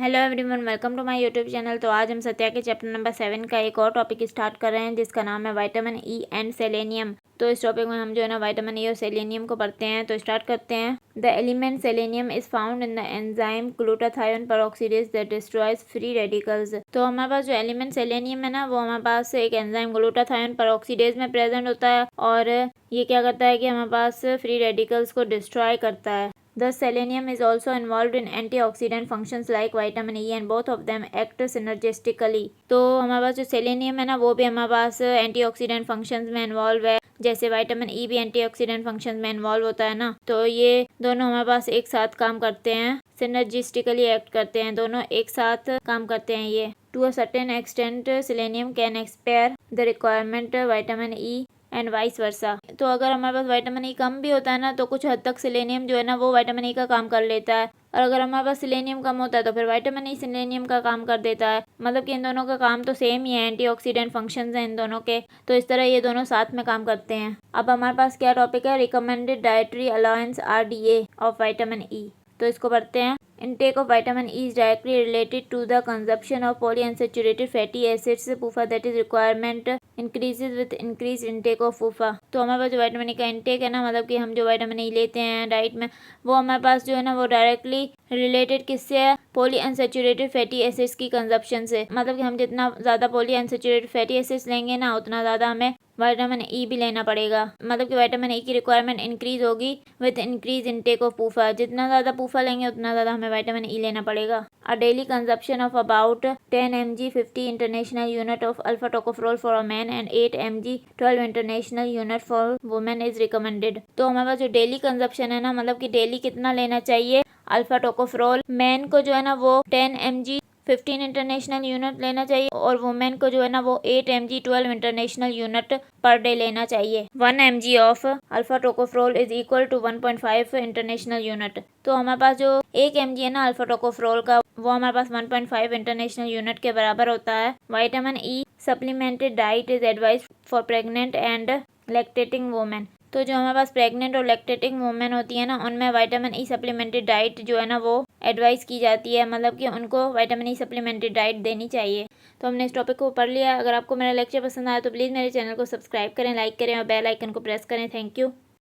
Hello everyone, welcome to my YouTube channel. तो आज हम सत्या के चैप्टर नंबर 7 का एक और टॉपिक स्टार्ट कर रहे हैं जिसका नाम है विटामिन ई एंड सेलेनियम। तो इस टॉपिक में हम जो है ना विटामिन ई और सेलेनियम को पढ़ते हैं। तो स्टार्ट करते हैं। The element selenium is found in the enzyme glutathione peroxidase that destroys free radicals. तो हमारे पास जो एलिमेंट सेलेनियम है ना, वो हमारे पास एक एंजाइम ग्लूटाथायोन पेरोक्सीडेज में प्रेजेंट होता है और ये क्या करता है कि हमारे पास फ्री रेडिकल्स को डिस्ट्रॉय करता है। Thus, selenium is also involved in antioxidant functions like vitamin E and both of them act synergistically। तो हमारे पास जो सेलेनियम है ना, वो भी हमारे पास एंटीऑक्सीडेंट फंक्शंस में इन्वॉल्व है, जैसे विटामिन ई भी एंटीऑक्सीडेंट फंक्शंस में इन्वॉल्व होता है ना। तो ये दोनों हमारे पास एक साथ काम करते हैं, सिनर्जिस्टिकली एक्ट करते हैं, दोनों एक साथ काम करते हैं ये। To a certain extent selenium can spare the requirement vitamin E and vice versa. तो अगर हमारे पास विटामिन ई कम भी होता है ना, तो कुछ हद तक सेलेनियम जो है ना वो विटामिन ई का काम कर लेता है, और अगर हमारे पास सेलेनियम कम होता है तो फिर विटामिन ई सेलेनियम का काम कर देता है। मतलब कि इन दोनों का काम तो सेम ही है, एंटीऑक्सीडेंट फंक्शंस हैं इन दोनों के। तो इस तरह ये दोनों साथ में काम करते हैं। अब हमारे पास क्या टॉपिक है, recommended dietary allowance RDA of vitamin E. तो इसको पढ़ते हैं। Intake of vitamin E is directly related to the consumption of polyunsaturated fatty acids PUFA, that is requirement increases with increased intake of PUFA। तो हमारे पास जो vitamin E का intake है ना, मतलब कि हम जो विटामिन ई लेते हैं डाइट में, वो हमारे पास जो है ना वो डायरेक्टली रिलेटेड किससे है, पॉली अनसेचुरेटेड फैटी एसिड्स की कंजप्शन से। मतलब कि हम जितना ज़्यादा पॉली अनसेचुरेटेड फैटी एसिड्स लेंगे ना, उतना ज़्यादा हमें विटामिन ई भी लेना पड़ेगा। मतलब कि विटामिन ई की रिक्वायरमेंट इंक्रीज होगी विद इंक्रीज इनटेक ऑफ पूफा। जितना ज़्यादा पूफा लेंगे उतना ज़्यादा हमें विटामिन ई लेना पड़ेगा। अ daily consumption of about 10 mg 50 international unit of alpha tocopherol for a man and 8 mg 12 international unit for women is recommended. तो हमारे पास जो डेली कंजप्शन है ना, मतलब कि डेली कितना लेना चाहिए अल्फा टोकोफेरोल, मैन को जो है ना वो 10 mg 15 इंटरनेशनल यूनिट लेना चाहिए, और वुमेन को जो है ना वो 8 mg 12 international unit per day लेना चाहिए। 1 mg of alpha tocopherol is equal to 1.5 international unit. तो हमारे पास जो 1 mg है ना अल्फा टोकोफेरोल का, वो हमारे पास 1.5 इंटरनेशनल यूनिट के बराबर होता है। Vitamin E supplemented diet is advise for pregnant and lactating women. तो जो हमारे पास प्रेग्नेंट और लैक्टेटिंग वुमेन होती है ना, उनमें विटामिन ई सप्लीमेंटेड डाइट जो है ना वो एडवाइस की जाती है, मतलब कि उनको विटामिन ई सप्लीमेंटेड डाइट देनी चाहिए। तो हमने इस टॉपिक को पढ़ लिया। अगर आपको मेरा लेक्चर पसंद आया तो प्लीज़ मेरे चैनल को सब्सक्राइब करें, लाइक करें और बेल आइकन को प्रेस करें। Thank you.